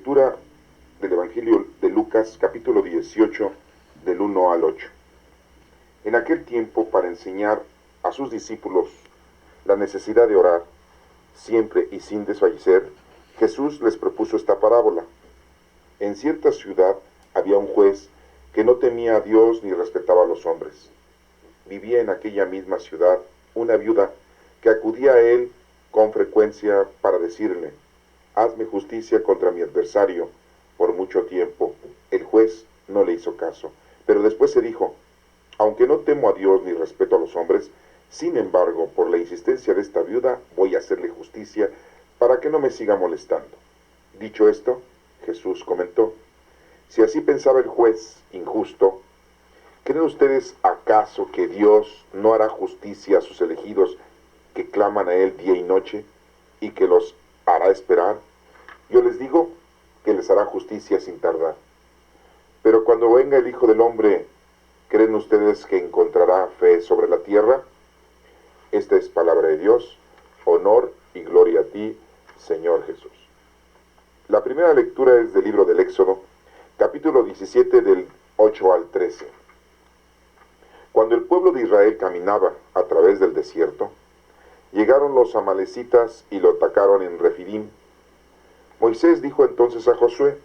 Lectura del Evangelio de Lucas, capítulo 18, del 1 al 8. En aquel tiempo, para enseñar a sus discípulos la necesidad de orar, siempre y sin desfallecer, Jesús les propuso esta parábola. En cierta ciudad había un juez que no temía a Dios ni respetaba a los hombres. Vivía en aquella misma ciudad una viuda que acudía a él con frecuencia para decirle: hazme justicia contra mi adversario. Por mucho tiempo el juez no le hizo caso, pero después se dijo: aunque no temo a Dios ni respeto a los hombres, sin embargo, por la insistencia de esta viuda voy a hacerle justicia para que no me siga molestando. Dicho esto, Jesús comentó: si así pensaba el juez injusto, ¿creen ustedes acaso que Dios no hará justicia a sus elegidos que claman a Él día y noche, y que los hará esperar? Yo les digo que les hará justicia sin tardar. Pero cuando venga el Hijo del Hombre, ¿creen ustedes que encontrará fe sobre la tierra? Esta es palabra de Dios. Honor y gloria a ti, Señor Jesús. La primera lectura es del libro del Éxodo, capítulo 17, del 8 al 13. Cuando el pueblo de Israel caminaba a través del desierto, llegaron los amalecitas y lo atacaron en Refidim. Moisés dijo entonces a Josué: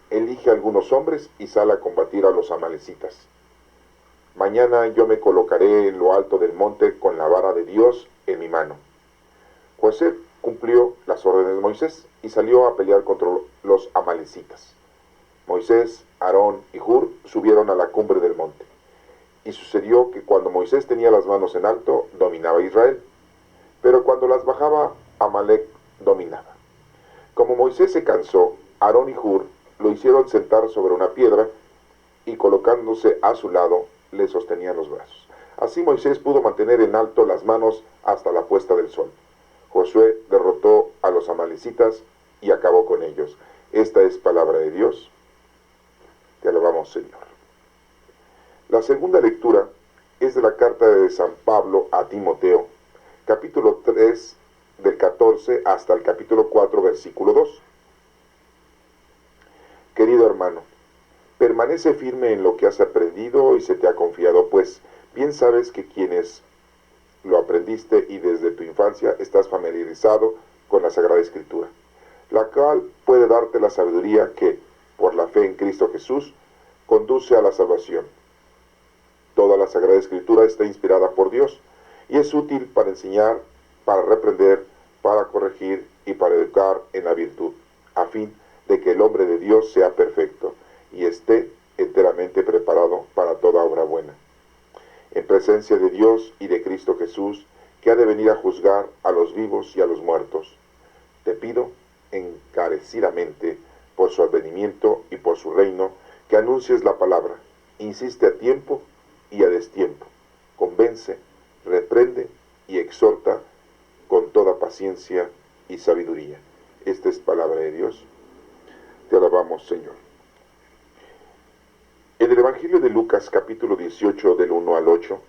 elige algunos hombres y sal a combatir a los amalecitas. Mañana yo me colocaré en lo alto del monte con la vara de Dios en mi mano. Josué cumplió las órdenes de Moisés y salió a pelear contra los amalecitas. Moisés, Aarón y Hur subieron a la cumbre del monte. Y sucedió que cuando Moisés tenía las manos en alto, dominaba Israel, pero cuando las bajaba, Amalec dominaba. Como Moisés se cansó, Aarón y Hur lo hicieron sentar sobre una piedra y colocándose a su lado, le sostenían los brazos. Así Moisés pudo mantener en alto las manos hasta la puesta del sol. Josué derrotó a los amalecitas y acabó con ellos. Esta es palabra de Dios. Te alabamos, Señor. La segunda lectura es de la carta de San Pablo a Timoteo, capítulo 3, del 14 hasta el capítulo 4, versículo 2. Querido hermano, permanece firme en lo que has aprendido y se te ha confiado, pues bien sabes que quienes lo aprendiste y desde tu infancia estás familiarizado con la Sagrada Escritura, la cual puede darte la sabiduría que, por la fe en Cristo Jesús, conduce a la salvación. Toda la Sagrada Escritura está inspirada por Dios y es útil para enseñar, para reprender, para corregir y para educar en la virtud, a fin de que el hombre de Dios sea perfecto y esté enteramente preparado para toda obra buena. En presencia de Dios y de Cristo Jesús, que ha de venir a juzgar a los vivos y a los muertos, te pido encarecidamente, por su advenimiento y por su reino, que anuncies la palabra. Insiste a tiempo y a destiempo. Convence, reprende y exhorta con toda paciencia y sabiduría. Esta es palabra de Dios. Te alabamos, Señor. En el Evangelio de Lucas, capítulo 18, del 1 al 8,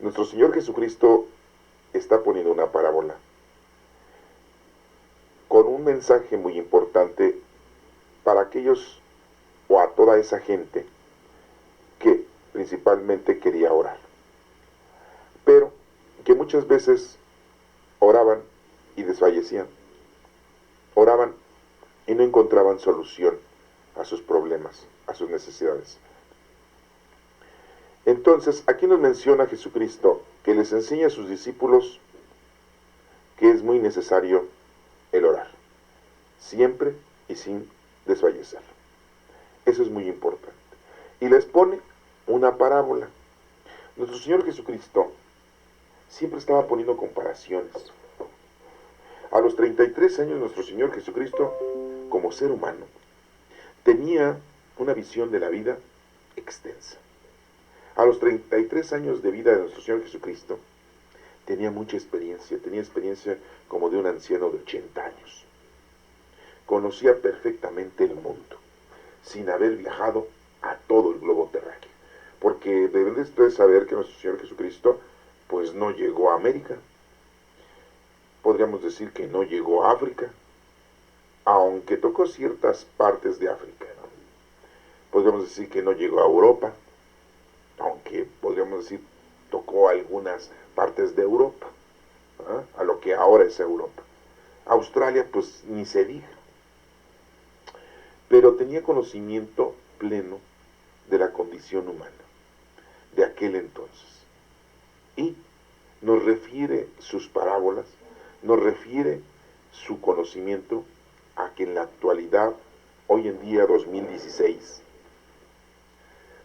nuestro Señor Jesucristo está poniendo una parábola con un mensaje muy importante para aquellos o a toda esa gente que principalmente quería orar, pero que muchas veces oraban y desfallecían. Oraban y no encontraban solución a sus problemas, a sus necesidades. Entonces, aquí nos menciona Jesucristo que les enseña a sus discípulos que es muy necesario el orar, siempre y sin desfallecer. Eso es muy importante. Y les pone una parábola. Nuestro Señor Jesucristo siempre estaba poniendo comparaciones. A los 33 años, nuestro Señor Jesucristo, como ser humano, tenía una visión de la vida extensa. A los 33 años de vida de nuestro Señor Jesucristo, tenía mucha experiencia, tenía experiencia como de un anciano de 80 años. Conocía perfectamente el mundo, sin haber viajado a todo el globo terráqueo. Porque deben de ustedes saber que nuestro Señor Jesucristo, pues no llegó a América. Podríamos decir que no llegó a África. aunque tocó ciertas partes de África, ¿no? Podríamos decir que no llegó a Europa, aunque podríamos decir tocó algunas partes de Europa, ¿ah? A lo que ahora es Europa. Australia, pues ni se diga, pero tenía conocimiento pleno de la condición humana de aquel entonces. Y nos refiere sus parábolas, nos refiere su conocimiento a que en la actualidad, hoy en día 2016,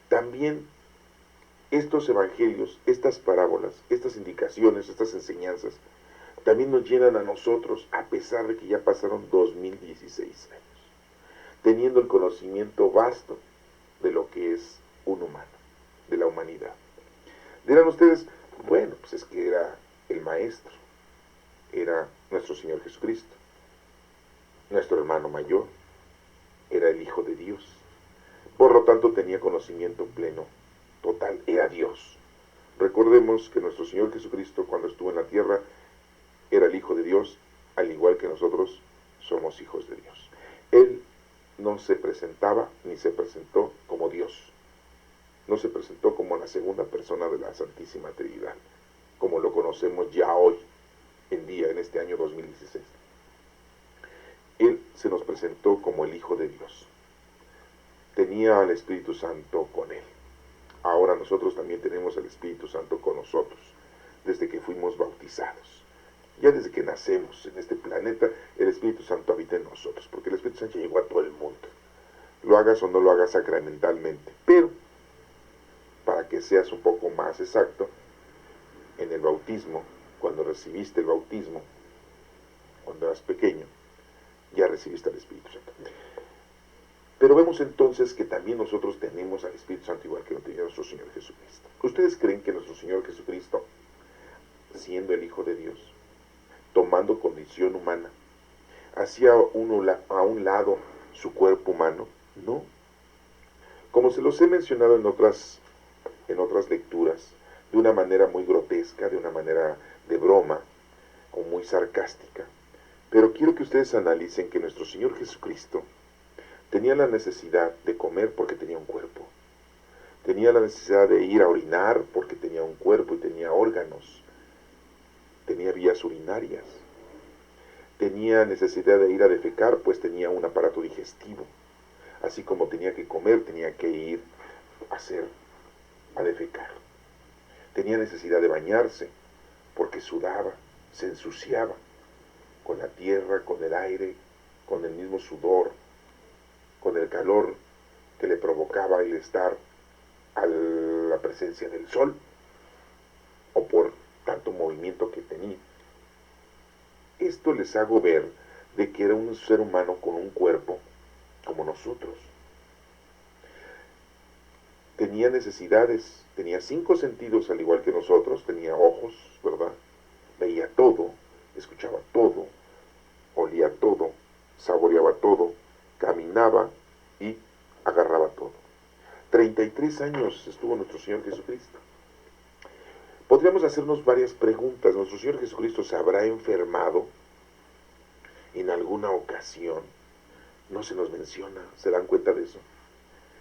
también estos evangelios, estas parábolas, estas indicaciones, estas enseñanzas, también nos llenan a nosotros, a pesar de que ya pasaron 2016 años, teniendo el conocimiento vasto de lo que es un humano, de la humanidad. Dirán ustedes, bueno, pues es que era el Maestro, era nuestro Señor Jesucristo, nuestro hermano mayor, era el Hijo de Dios, por lo tanto tenía conocimiento pleno, total, era Dios. Recordemos que nuestro Señor Jesucristo, cuando estuvo en la tierra, era el Hijo de Dios, al igual que nosotros somos hijos de Dios. Él no se presentaba ni se presentó como Dios, no se presentó como la segunda persona de la Santísima Trinidad, como lo conocemos ya hoy en día, en este año 2016. Él se nos presentó como el Hijo de Dios. Tenía al Espíritu Santo con él. Ahora nosotros también tenemos al Espíritu Santo con nosotros, desde que fuimos bautizados. Ya desde que nacemos en este planeta, el Espíritu Santo habita en nosotros, porque el Espíritu Santo llegó a todo el mundo. Lo hagas o no lo hagas sacramentalmente, pero para que seas un poco más exacto, en el bautismo, cuando recibiste el bautismo, cuando eras pequeño, ya recibiste al Espíritu Santo. Pero vemos entonces que también nosotros tenemos al Espíritu Santo igual que lo tenía nuestro Señor Jesucristo. ¿Ustedes creen que nuestro Señor Jesucristo, siendo el Hijo de Dios, tomando condición humana, hacía a un lado su cuerpo humano? No. Como se los he mencionado en otras lecturas, de una manera muy grotesca, de una manera de broma, o muy sarcástica, pero quiero que ustedes analicen que nuestro Señor Jesucristo tenía la necesidad de comer porque tenía un cuerpo, tenía la necesidad de ir a orinar porque tenía un cuerpo y tenía órganos, tenía vías urinarias, tenía necesidad de ir a defecar, pues tenía un aparato digestivo, así como tenía que comer, tenía que ir a defecar, tenía necesidad de bañarse porque sudaba, se ensuciaba con la tierra, con el aire, con el mismo sudor, con el calor que le provocaba el estar a la presencia del sol, o por tanto movimiento que tenía. Esto les hago ver de que era un ser humano con un cuerpo como nosotros. Tenía necesidades, tenía 5 sentidos al igual que nosotros, tenía ojos, ¿verdad? Veía todo, escuchaba todo, olía todo, saboreaba todo, caminaba y agarraba todo. 33 años estuvo nuestro Señor Jesucristo. Podríamos hacernos varias preguntas. ¿Nuestro Señor Jesucristo se habrá enfermado en alguna ocasión? No se nos menciona. ¿Se dan cuenta de eso?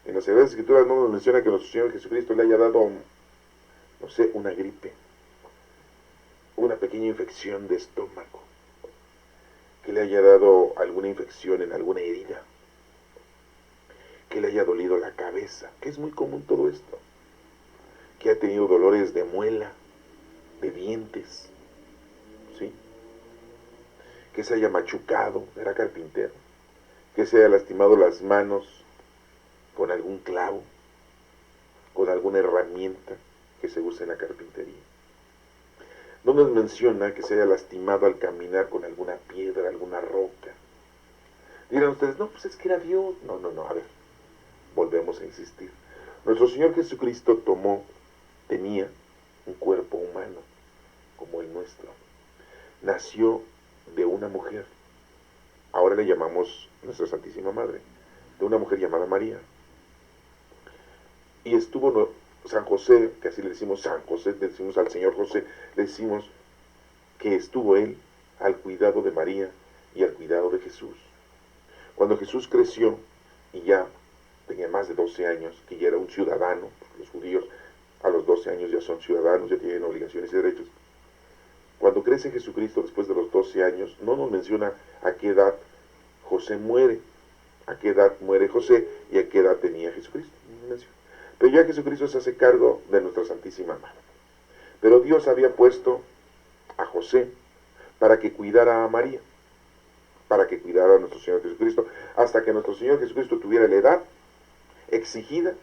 En las Sagradas Escrituras no nos menciona que nuestro Señor Jesucristo le haya dado, no sé, una gripe, una pequeña infección de estómago, que le haya dado alguna infección en alguna herida, que le haya dolido la cabeza, que es muy común todo esto, que ha tenido dolores de muela, de dientes, ¿sí? Que se haya machucado, era carpintero, que se haya lastimado las manos con algún clavo, con alguna herramienta que se usa en la carpintería. No nos menciona que se haya lastimado al caminar con alguna piedra, alguna roca. Dirán ustedes, no, pues es que era Dios. No, a ver, volvemos a insistir. Nuestro Señor Jesucristo tenía un cuerpo humano, como el nuestro. Nació de una mujer, ahora le llamamos nuestra Santísima Madre, de una mujer llamada María. Y estuvo San José, que así le decimos San José, le decimos al Señor José, le decimos que estuvo él al cuidado de María y al cuidado de Jesús. Cuando Jesús creció y ya tenía más de 12 años, que ya era un ciudadano, los judíos a los 12 años ya son ciudadanos, ya tienen obligaciones y derechos. Cuando crece Jesucristo después de los 12 años, no nos menciona a qué edad José muere, a qué edad muere José y a qué edad tenía Jesucristo. No menciona. Pero ya Jesucristo se hace cargo de nuestra Santísima Madre. Pero Dios había puesto a José para que cuidara a María, para que cuidara a nuestro Señor Jesucristo, hasta que nuestro Señor Jesucristo tuviera la edad exigida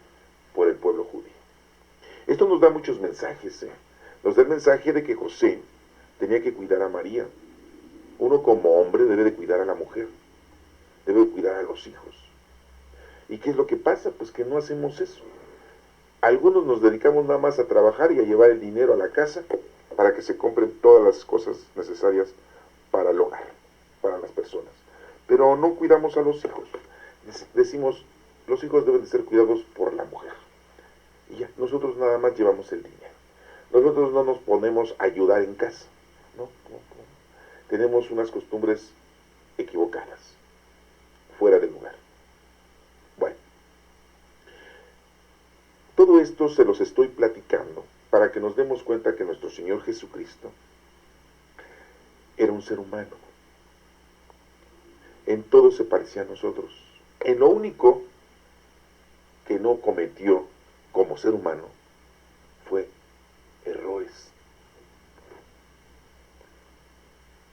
por el pueblo judío. Esto nos da muchos mensajes. Nos da el mensaje de que José tenía que cuidar a María. Uno como hombre debe de cuidar a la mujer, debe de cuidar a los hijos. ¿Y qué es lo que pasa? Pues que no hacemos eso. Algunos nos dedicamos nada más a trabajar y a llevar el dinero a la casa para que se compren todas las cosas necesarias para el hogar, para las personas. Pero no cuidamos a los hijos. Decimos, los hijos deben de ser cuidados por la mujer. Y ya, nosotros nada más llevamos el dinero. Nosotros no nos ponemos a ayudar en casa. ¿No? Tenemos unas costumbres equivocadas, fuera del lugar. Bueno, todo esto se los estoy platicando para que nos demos cuenta que nuestro Señor Jesucristo era un ser humano. En todo se parecía a nosotros. En lo único que no cometió como ser humano fue errores.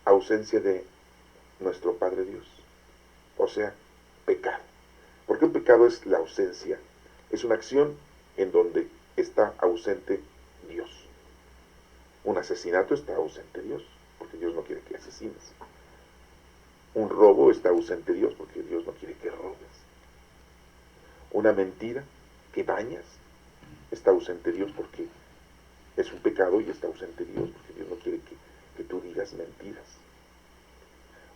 Ausencia de nuestro Padre Dios. O sea, pecado. Porque un pecado es la ausencia. Es una acción en donde está ausente Dios. Un asesinato está ausente Dios, porque Dios no quiere que asesines. Un robo está ausente Dios, porque Dios no quiere que robes. Una mentira que dañas está ausente Dios, porque es un pecado y está ausente Dios, porque Dios no quiere que tú digas mentiras.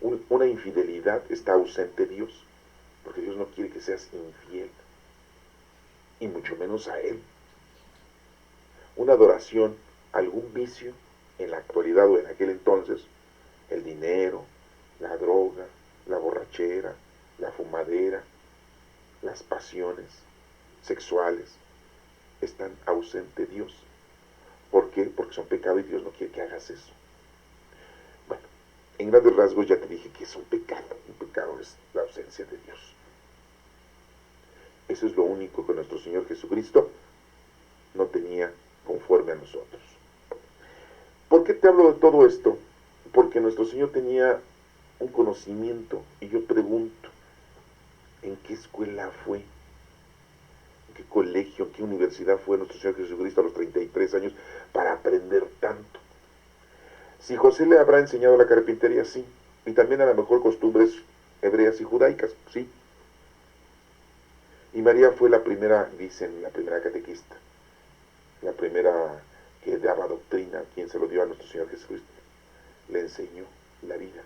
Una infidelidad está ausente Dios, porque Dios no quiere que seas infiel, y mucho menos a Él. Una adoración, algún vicio, en la actualidad o en aquel entonces, el dinero, la droga, la borrachera, la fumadera, las pasiones sexuales, están ausente Dios. ¿Por qué? Porque son pecado y Dios no quiere que hagas eso. Bueno, en grandes rasgos ya te dije que es un pecado. Un pecado es la ausencia de Dios. Eso es lo único que nuestro Señor Jesucristo no tenía conforme a nosotros. ¿Por qué te hablo de todo esto? Porque nuestro Señor tenía un conocimiento, y yo pregunto, ¿en qué escuela fue? ¿En qué colegio, en qué universidad fue nuestro Señor Jesucristo a los 33 años para aprender tanto? Si José le habrá enseñado la carpintería, sí, y también a lo mejor costumbres hebreas y judaicas, sí. Y María fue la primera, dicen, la primera catequista, la primera que daba doctrina, quien se lo dio a nuestro Señor Jesucristo. Le enseñó la vida,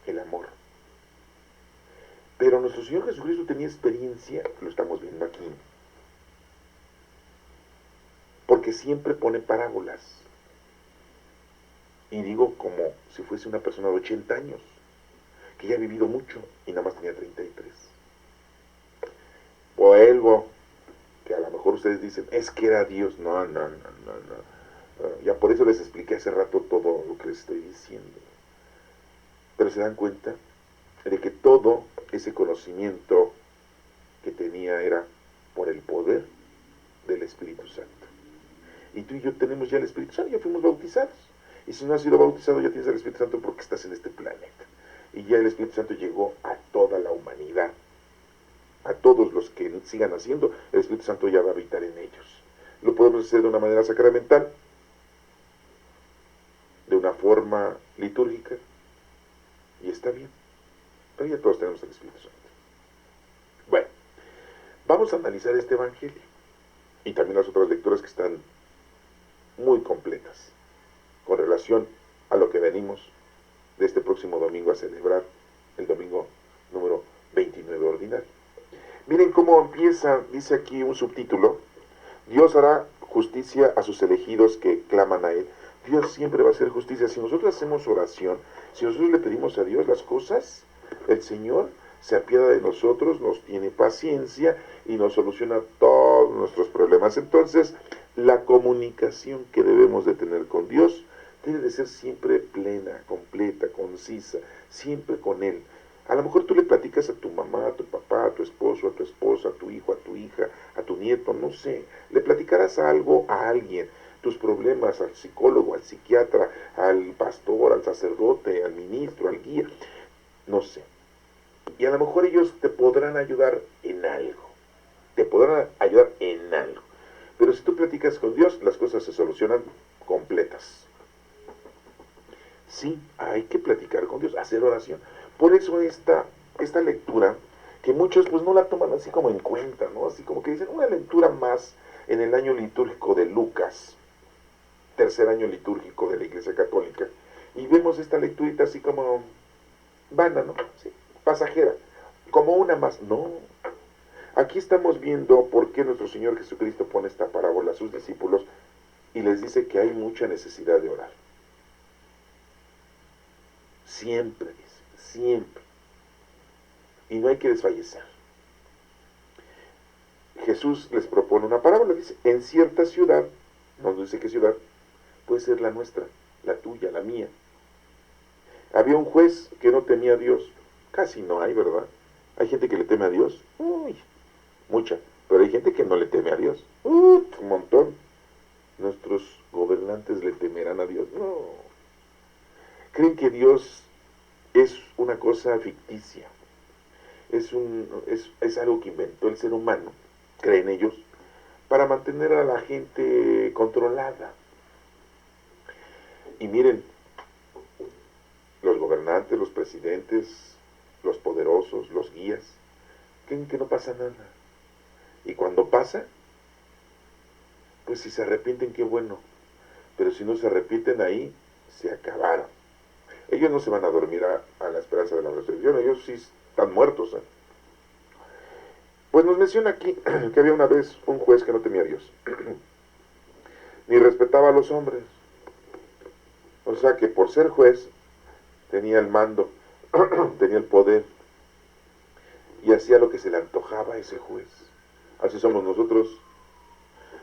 el amor. Pero nuestro Señor Jesucristo tenía experiencia, lo estamos viendo aquí, porque siempre pone parábolas. Y digo como si fuese una persona de 80 años, que ya ha vivido mucho y nada más tenía 33. Vuelvo, que a lo mejor ustedes dicen, es que era Dios. No. Ya por eso les expliqué hace rato todo lo que les estoy diciendo. Pero se dan cuenta de que todo ese conocimiento que tenía era por el poder del Espíritu Santo. Y tú y yo tenemos ya el Espíritu Santo, ya fuimos bautizados. Y si no has sido bautizado, ya tienes el Espíritu Santo porque estás en este planeta. Y ya el Espíritu Santo llegó a toda la humanidad. A todos los que sigan haciendo, el Espíritu Santo ya va a habitar en ellos. Lo podemos hacer de una manera sacramental, de una forma litúrgica, y está bien. Pero ya todos tenemos el Espíritu Santo. Bueno, vamos a analizar este Evangelio y también las otras lecturas que están muy completas con relación a lo que venimos de este próximo domingo a celebrar, el domingo número 29 ordinario. Miren cómo empieza, dice aquí un subtítulo: Dios hará justicia a sus elegidos que claman a Él. Dios siempre va a hacer justicia. Si nosotros hacemos oración, si nosotros le pedimos a Dios las cosas, El Señor se apiada de nosotros, nos tiene paciencia y nos soluciona todos nuestros problemas. Entonces, la comunicación que debemos de tener con Dios debe de ser siempre plena, completa, concisa, siempre con Él. A lo mejor tú le platicas a tu mamá, a tu papá, a tu esposo, a tu esposa, a tu hijo, a tu hija, a tu nieto, no sé. Le platicarás algo a alguien, tus problemas, al psicólogo, al psiquiatra, al pastor, al sacerdote, al ministro, al guía, no sé. Y a lo mejor ellos te podrán ayudar en algo. Te podrán ayudar en algo. Pero si tú platicas con Dios, las cosas se solucionan completas. Sí, hay que platicar con Dios, hacer oración. Por eso esta lectura, que muchos pues no la toman así como en cuenta, ¿no? Así como que dicen, una lectura más en el año litúrgico de Lucas, tercer año litúrgico de la Iglesia Católica, y vemos esta lecturita así como vana, ¿no? Sí, pasajera, como una más. No, aquí estamos viendo por qué nuestro Señor Jesucristo pone esta parábola a sus discípulos y les dice que hay mucha necesidad de orar. Siempre, dice, siempre. Y no hay que desfallecer. Jesús les propone una parábola, dice, en cierta ciudad, no dice qué ciudad, puede ser la nuestra, la tuya, la mía. Había un juez que no temía a Dios. Casi no hay, ¿verdad? Hay gente que le teme a Dios. Uy, mucha. Pero hay gente que no le teme a Dios. Un montón. ¿Nuestros gobernantes le temerán a Dios? No. Creen que Dios es una cosa ficticia. Es algo que inventó el ser humano, creen ellos, para mantener a la gente controlada. Y miren, los gobernantes, los presidentes, los poderosos, los guías, creen que no pasa nada. Y cuando pasa, pues si se arrepienten, qué bueno. Pero si no se arrepienten, ahí se acabaron. Ellos no se van a dormir a la esperanza de la resurrección, ellos sí están muertos. Pues nos menciona aquí que había una vez un juez que no temía a Dios, ni respetaba a los hombres. O sea que por ser juez tenía el mando, tenía el poder y hacía lo que se le antojaba a ese juez. Así somos nosotros.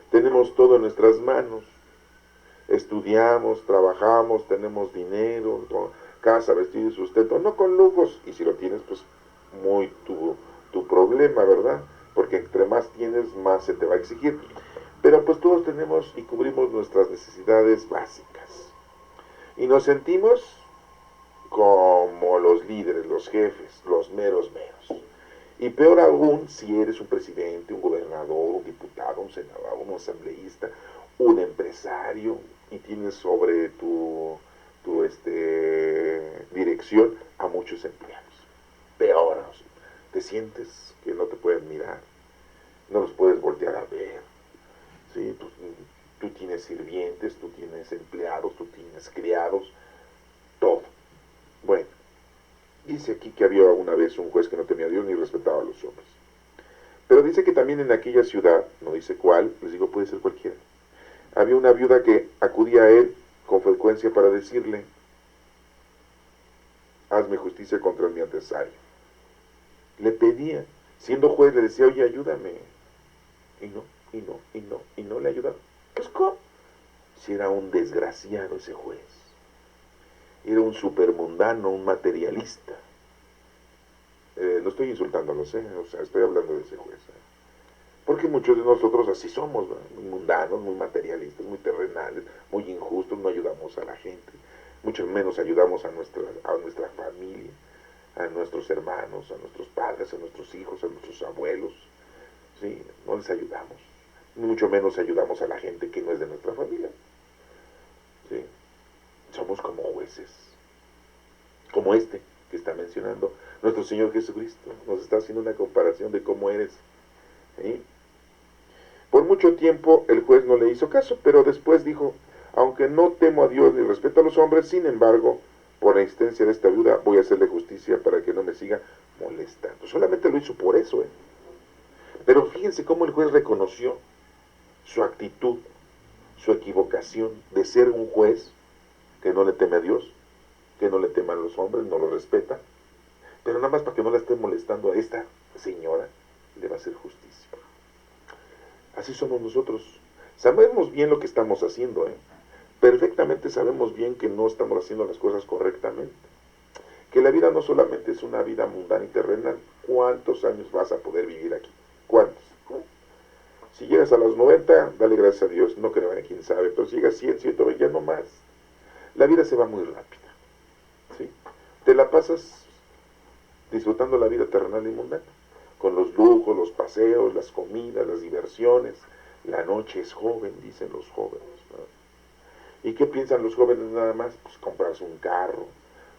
Tenemos todo en nuestras manos. Estudiamos, trabajamos, tenemos dinero, casa, vestido y sustento, no con lujos. Y si lo tienes, pues muy tu problema, ¿verdad? Porque entre más tienes, más se te va a exigir. Pero pues todos tenemos y cubrimos nuestras necesidades básicas. Y nos sentimos como los líderes, los jefes, los meros meros. Y peor aún si eres un presidente, un gobernador, un diputado, un senador, un asambleísta, un empresario y tienes sobre tu dirección a muchos empleados. Peor, te sientes que no te pueden mirar, no los puedes voltear a ver. ¿Sí? Tú tienes sirvientes, tú tienes empleados, tú tienes criados, todo. Bueno, dice aquí que había una vez un juez que no temía a Dios ni respetaba a los hombres. Pero dice que también en aquella ciudad, no dice cuál, les digo, puede ser cualquiera, había una viuda que acudía a él con frecuencia para decirle, hazme justicia contra mi adversario. Le pedía, siendo juez, le decía, oye, ayúdame. Y no le ayudaba. Pues ¿cómo? Si era un desgraciado ese juez. Era un supermundano, un materialista. No estoy insultándolos, o sea, estoy hablando de ese juez. Porque muchos de nosotros así somos, ¿no? Muy mundanos, muy materialistas, muy terrenales, muy injustos, no ayudamos a la gente, mucho menos ayudamos a nuestra familia, a nuestros hermanos, a nuestros padres, a nuestros hijos, a nuestros abuelos, ¿sí? No les ayudamos, mucho menos ayudamos a la gente que no es de nuestra familia, ¿sí? Somos como jueces, como este que está mencionando nuestro Señor Jesucristo, nos está haciendo una comparación de cómo eres, ¿sí? Por mucho tiempo el juez no le hizo caso, pero después dijo, aunque no temo a Dios ni respeto a los hombres, sin embargo, por la insistencia de esta viuda, voy a hacerle justicia para que no me siga molestando. Solamente lo hizo por eso, ¿eh? Pero fíjense cómo el juez reconoció su actitud, su equivocación de ser un juez que no le teme a Dios, que no le teme a los hombres, no lo respeta, Pero nada más para que no la esté molestando a esta señora, le va a hacer justicia. Así somos nosotros. Sabemos bien lo que estamos haciendo, ¿eh? Perfectamente sabemos bien que no estamos haciendo las cosas correctamente. Que la vida no solamente es una vida mundana y terrenal. ¿Cuántos años vas a poder vivir aquí? ¿Cuántos? Si llegas a los 90, dale gracias a Dios. No creo, quién sabe. Pero si llegas a 100, 120, ya no más. La vida se va muy rápida. ¿Sí? Te la pasas disfrutando la vida terrenal y mundana. Con los lujos, los paseos, las comidas, las diversiones. La noche es joven, dicen los jóvenes, ¿no? ¿Y qué piensan los jóvenes nada más? Pues comprarse un carro,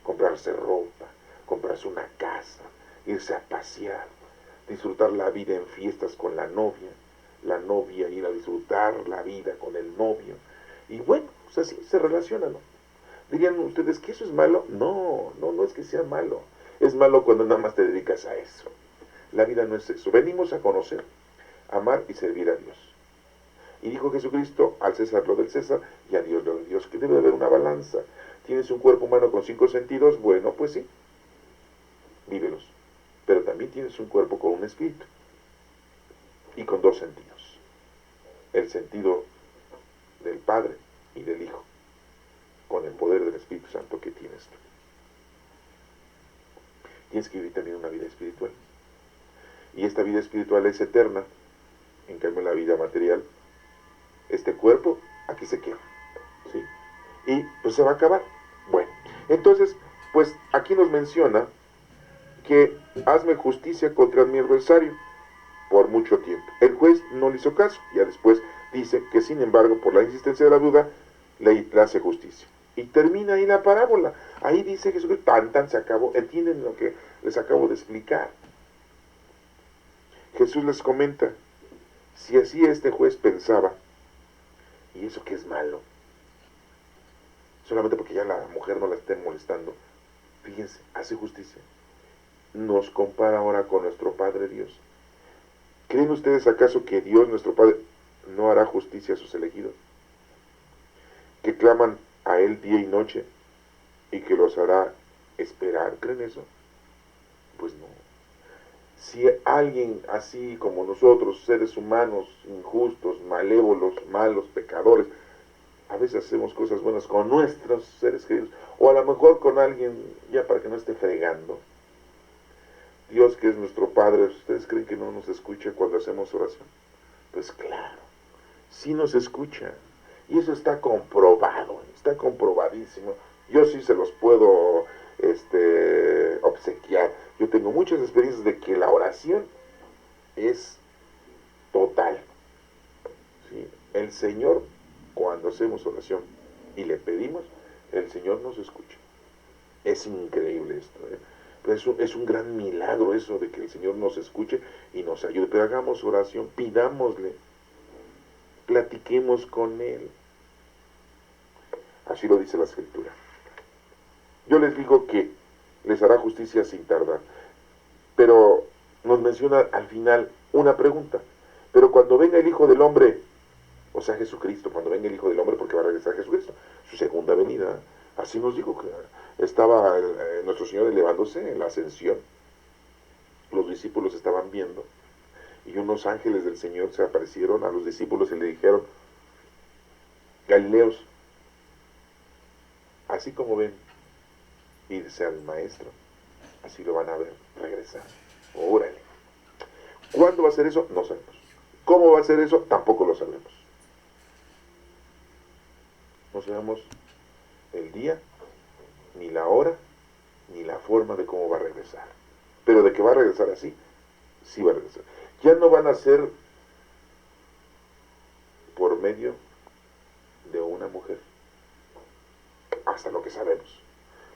comprarse ropa, comprarse una casa, irse a pasear, disfrutar la vida en fiestas con la novia ir a disfrutar la vida con el novio. Y bueno, pues así se relacionan, ¿no? Dirían ustedes que eso es malo. No, no es que sea malo. Es malo cuando nada más te dedicas a eso. La vida no es eso. Venimos a conocer, amar y servir a Dios. Y dijo Jesucristo, al César lo del César y a Dios lo de Dios, que debe haber una balanza. ¿Tienes un cuerpo humano con 5 sentidos? Bueno, pues sí, vívelos. Pero también tienes un cuerpo con un espíritu y con 2 sentidos. El sentido del Padre y del Hijo, con el poder del Espíritu Santo que tienes tú. Tienes que vivir también una vida espiritual. Y esta vida espiritual es eterna. En cambio, la vida material, este cuerpo, aquí se queda. ¿Sí? Y pues se va a acabar. Bueno, entonces, pues aquí nos menciona que hazme justicia contra mi adversario por mucho tiempo. El juez no le hizo caso. Ya después dice que, sin embargo, por la insistencia de la duda, le hace justicia. Y termina ahí la parábola. Ahí dice Jesús que tan se acabó. ¿Entienden lo que les acabo de explicar? Jesús les comenta, si así este juez pensaba, y eso que es malo, solamente porque ya la mujer no la esté molestando, fíjense, hace justicia. Nos compara ahora con nuestro Padre Dios. ¿Creen ustedes acaso que Dios, nuestro Padre, no hará justicia a sus elegidos? Que claman a Él día y noche y que los hará esperar. ¿Creen eso? Pues no. Si alguien así como nosotros, seres humanos, injustos, malévolos, malos, pecadores, a veces hacemos cosas buenas con nuestros seres queridos, o a lo mejor con alguien, ya para que no esté fregando, Dios que es nuestro Padre, ¿ustedes creen que no nos escucha cuando hacemos oración? Pues claro, sí nos escucha. Y eso está comprobado, está comprobadísimo. Yo sí se los puedo obsequiar. Yo tengo muchas experiencias de que la oración es total. ¿Sí? El Señor, cuando hacemos oración y le pedimos, el Señor nos escucha. Es increíble esto, ¿eh? Pero es un gran milagro eso de que el Señor nos escuche y nos ayude. Pero hagamos oración, pidámosle, platiquemos con Él. Así lo dice la Escritura. Yo les digo que les hará justicia sin tardar. Pero nos menciona al final una pregunta. Pero cuando venga el Hijo del Hombre, o sea Jesucristo, cuando venga el Hijo del Hombre, porque va a regresar Jesucristo, su segunda venida, así nos dijo que estaba nuestro Señor elevándose en la ascensión. Los discípulos estaban viendo y unos ángeles del Señor se aparecieron a los discípulos y le dijeron, Galileos, así como ven irse al Maestro, así lo van a ver regresar. Órale. ¿Cuándo va a ser eso? No sabemos. ¿Cómo va a ser eso? Tampoco lo sabemos. No sabemos el día, ni la hora, ni la forma de cómo va a regresar. Pero de que va a regresar así, sí va a regresar. Ya no van a ser por medio de una mujer, hasta lo que sabemos.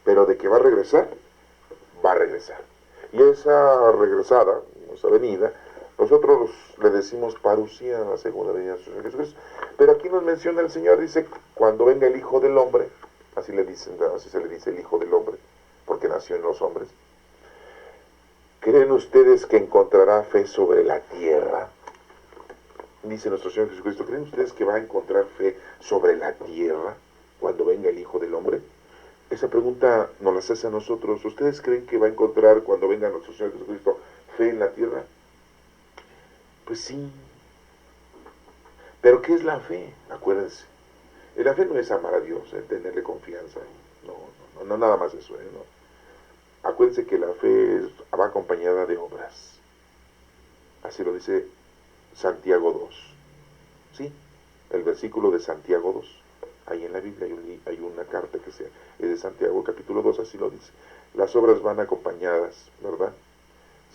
Pero de que va a regresar, va a regresar. Y esa regresada, esa venida, nosotros le decimos parucía a la segunda venida de Señor Jesucristo. Pero aquí nos menciona el Señor, dice, cuando venga el Hijo del Hombre, así se le dice el Hijo del Hombre, porque nació en los hombres. ¿Creen ustedes que encontrará fe sobre la tierra? Dice nuestro Señor Jesucristo, ¿creen ustedes que va a encontrar fe sobre la tierra cuando venga el Hijo del Hombre? esa pregunta nos la hace a nosotros. ¿Ustedes creen que va a encontrar cuando venga nuestro Señor Jesucristo fe en la tierra? Pues sí. ¿Pero qué es la fe? Acuérdense. La fe no es amar a Dios, tenerle confianza. No, nada más eso. No. Acuérdense que la fe va acompañada de obras. Así lo dice Santiago 2. ¿Sí? El versículo de Santiago 2. Ahí en la Biblia hay una carta que es de Santiago, capítulo 2, así lo dice. Las obras van acompañadas, ¿verdad?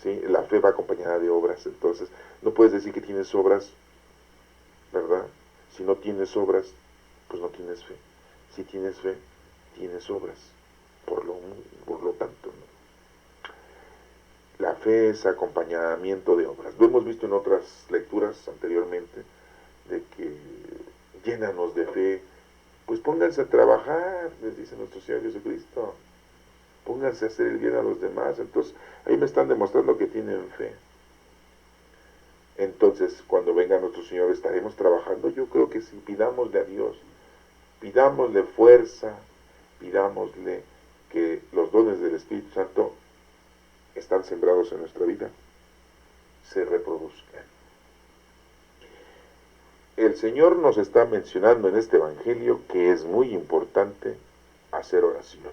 ¿Sí? La fe va acompañada de obras. Entonces, no puedes decir que tienes obras, ¿verdad? Si no tienes obras, pues no tienes fe. Si tienes fe, tienes obras. Por lo tanto, ¿no? La fe es acompañamiento de obras. Lo hemos visto en otras lecturas anteriormente, de que llénanos de fe. Pues pónganse a trabajar, les dice nuestro Señor Jesucristo. Pónganse a hacer el bien a los demás. Entonces, ahí me están demostrando que tienen fe. Entonces, cuando venga nuestro Señor, ¿estaremos trabajando? Yo creo que sí. Pidámosle a Dios, pidámosle fuerza, pidámosle que los dones del Espíritu Santo están sembrados en nuestra vida, se reproduzcan. El Señor nos está mencionando en este Evangelio que es muy importante hacer oración.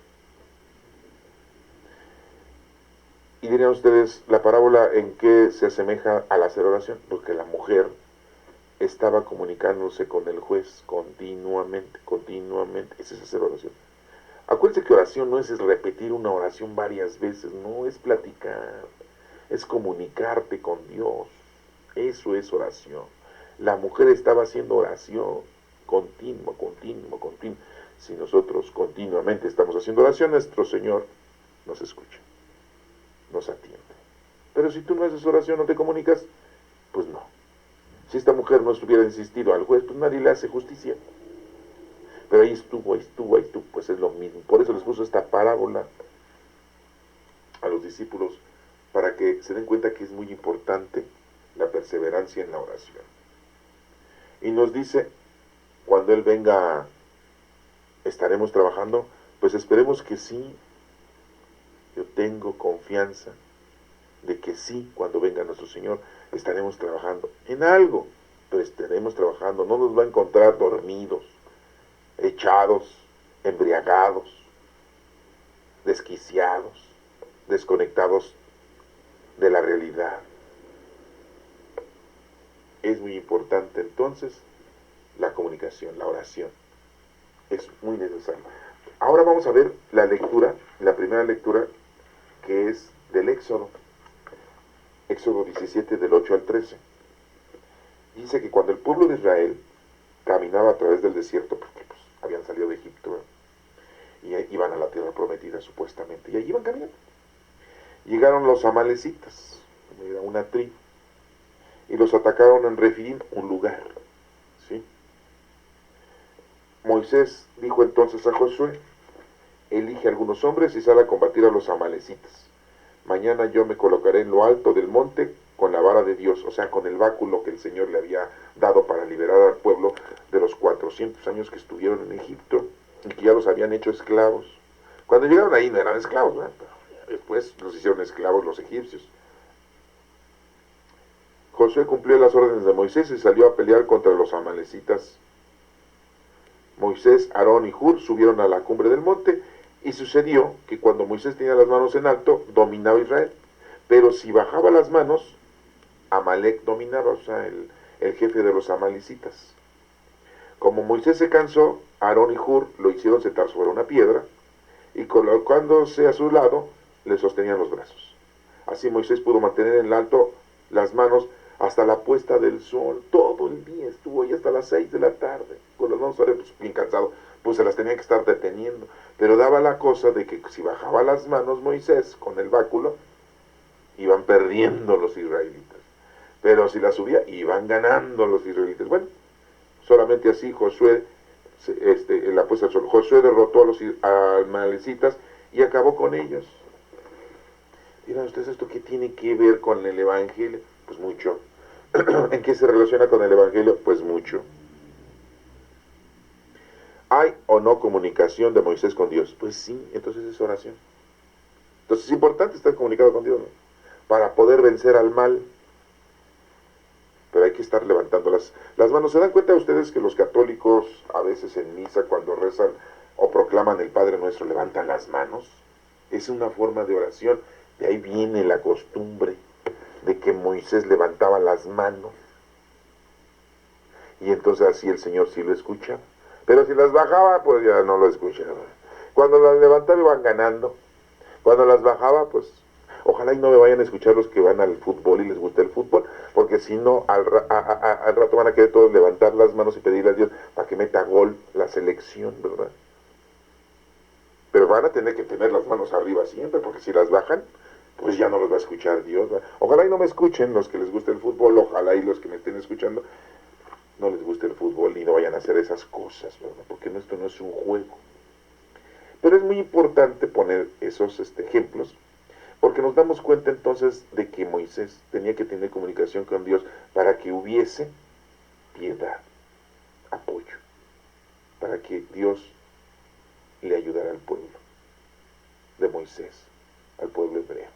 Y dirían ustedes, ¿la parábola en qué se asemeja al hacer oración? Porque la mujer estaba comunicándose con el juez continuamente. Ese es hacer oración. Acuérdense que oración no es repetir una oración varias veces, no es platicar, es comunicarte con Dios. Eso es oración. La mujer estaba haciendo oración continua. Si nosotros continuamente estamos haciendo oración, nuestro Señor nos escucha, nos atiende. Pero si tú no haces oración, no te comunicas, pues no. Si esta mujer no hubiera insistido al juez, pues nadie le hace justicia. Pero ahí estuvo, pues es lo mismo. Por eso les puso esta parábola a los discípulos, para que se den cuenta que es muy importante la perseverancia en la oración. Y nos dice, cuando Él venga, ¿estaremos trabajando? Pues esperemos que sí. Yo tengo confianza de que sí, cuando venga nuestro Señor, estaremos trabajando en algo, pero estaremos trabajando. No nos va a encontrar dormidos, echados, embriagados, desquiciados, desconectados de la realidad. Es muy importante entonces la comunicación, la oración. Es muy necesario. Ahora vamos a ver la lectura, la primera lectura, que es del Éxodo. Éxodo 17, del 8 al 13. Dice que cuando el pueblo de Israel caminaba a través del desierto, porque pues, habían salido de Egipto, y iban a la tierra prometida supuestamente, y allí iban caminando. Llegaron los amalecitas, era una tribu, y los atacaron en Refidim, un lugar. ¿Sí? Moisés dijo entonces a Josué, elige a algunos hombres y sale a combatir a los amalecitas. Mañana yo me colocaré en lo alto del monte con la vara de Dios, o sea, con el báculo que el Señor le había dado para liberar al pueblo de los 400 años que estuvieron en Egipto y que ya los habían hecho esclavos. Cuando llegaron ahí no eran esclavos, ¿verdad? Pero después los hicieron esclavos los egipcios. Josué cumplió las órdenes de Moisés y salió a pelear contra los amalecitas. Moisés, Aarón y Hur subieron a la cumbre del monte, y sucedió que cuando Moisés tenía las manos en alto, dominaba Israel. Pero si bajaba las manos, Amalec dominaba, o sea, el jefe de los amalecitas. Como Moisés se cansó, Aarón y Hur lo hicieron sentar sobre una piedra, y colocándose a su lado, le sostenían los brazos. Así Moisés pudo mantener en alto las manos hasta la puesta del sol. Todo el día estuvo ahí hasta las 6 de la tarde, con las manos pues, bien cansado, pues se las tenía que estar deteniendo. Pero daba la cosa de que si bajaba las manos Moisés con el báculo, iban perdiendo los israelitas. Pero si las subía, iban ganando los israelitas. Bueno, solamente así Josué, en la puesta del sol, Josué derrotó a los amalecitas y acabó con ellos. Dirán ustedes, ¿esto qué tiene que ver con el Evangelio? Pues mucho. ¿En qué se relaciona con el Evangelio? Pues mucho. ¿hay o no comunicación de Moisés con Dios? Pues sí, entonces es oración. Entonces es importante estar comunicado con Dios, ¿no? Para poder vencer al mal. Pero hay que estar levantando las manos. ¿Se dan cuenta ustedes que los católicos a veces en misa cuando rezan o proclaman el Padre Nuestro levantan las manos? Es una forma de oración. De ahí viene la costumbre de que Moisés levantaba las manos. Y entonces así el Señor sí lo escucha. Pero si las bajaba, pues ya no lo escuchaba. Cuando las levantaba iban ganando. Cuando las bajaba, pues ojalá y no me vayan a escuchar los que van al fútbol y les gusta el fútbol, porque si no, al rato van a querer todos levantar las manos y pedirle a Dios para que meta gol la selección, ¿verdad? Pero van a tener que tener las manos arriba siempre, porque si las bajan, pues ya no los va a escuchar Dios, ¿verdad? Ojalá y no me escuchen los que les gusta el fútbol, ojalá y los que me estén escuchando no les guste el fútbol y no vayan a hacer esas cosas, ¿verdad? Porque esto no es un juego. Pero es muy importante poner esos ejemplos, porque nos damos cuenta entonces de que Moisés tenía que tener comunicación con Dios para que hubiese piedad, apoyo, para que Dios le ayudara al pueblo de Moisés, al pueblo hebreo.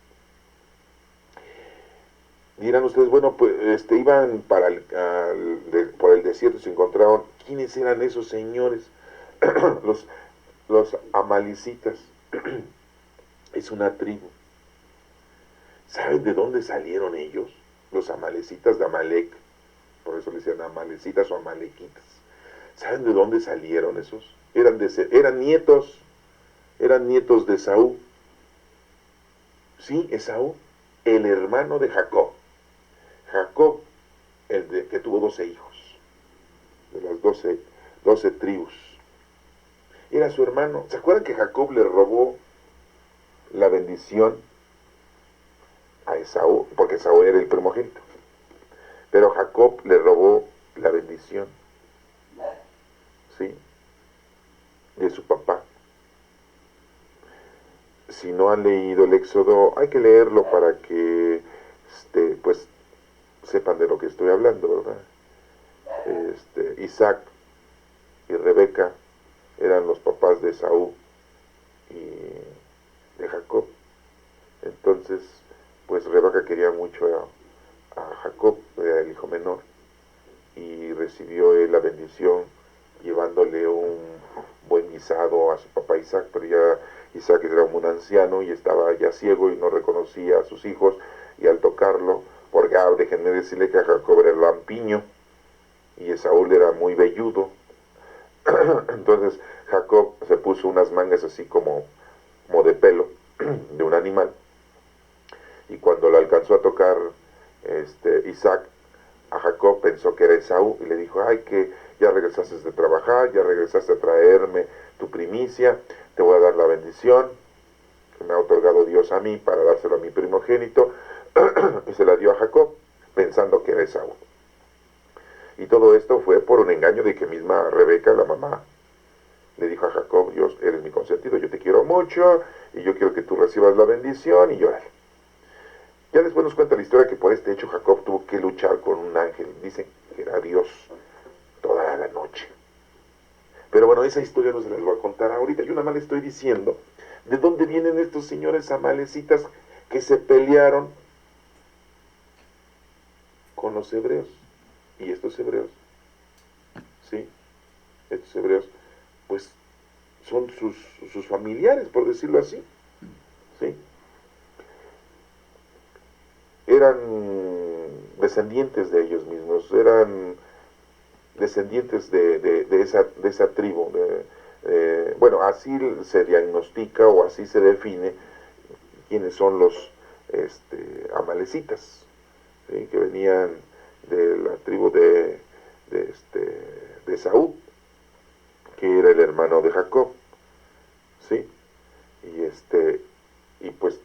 Dirán ustedes, bueno, pues iban por el desierto y se encontraron. ¿Quiénes eran esos señores? los, los amalecitas. Es una tribu. ¿Saben de dónde salieron ellos? Los amalecitas de Amalek. Por eso le decían amalecitas o amalequitas. ¿Saben de dónde salieron esos? Eran nietos de Esaú. Sí, Esaú, el hermano de Jacob. Jacob, que tuvo 12 hijos, de las 12 tribus. Era su hermano. ¿Se acuerdan que Jacob le robó la bendición a Esaú? Porque Esaú era el primogénito. Pero Jacob le robó la bendición, ¿sí? De su papá. Si no han leído el Éxodo, hay que leerlo para que, pues, sepan de lo que estoy hablando, ¿verdad? Isaac y Rebeca eran los papás de Esaú y de Jacob. Entonces, pues Rebeca quería mucho a Jacob, era el hijo menor, y recibió él la bendición llevándole un buen guisado a su papá Isaac, pero ya Isaac era un anciano y estaba ya ciego y no reconocía a sus hijos, y al tocarlo, porque déjenme decirle que Jacob era lampiño y Esaú era muy velludo. Entonces Jacob se puso unas mangas así como de pelo de un animal, y cuando lo alcanzó a tocar Isaac, a Jacob pensó que era Esaú y le dijo, ay, que ya regresaste de trabajar, ya regresaste a traerme tu primicia, te voy a dar la bendición que me ha otorgado Dios a mí para dárselo a mi primogénito. Y se la dio a Jacob pensando que era Esaú. Y todo esto fue por un engaño de que misma Rebeca, la mamá, le dijo a Jacob, Dios, eres mi consentido, yo te quiero mucho y yo quiero que tú recibas la bendición, y llórale. Ya después nos cuenta la historia que por este hecho Jacob tuvo que luchar con un ángel. Dicen que era Dios toda la noche. Pero bueno, esa historia no se las voy a contar ahorita. Yo nada más le estoy diciendo de dónde vienen estos señores amalecitas que se pelearon con los hebreos. Y estos hebreos, ¿sí? Estos hebreos, pues son sus familiares, por decirlo así, ¿sí? Eran descendientes de ellos mismos, eran descendientes de esa tribu. Bueno, así se diagnostica o así se define quiénes son los amalecitas, ¿sí? Que venían de la tribu de Saúl, que era el hermano de Jacob, ¿sí? Y pues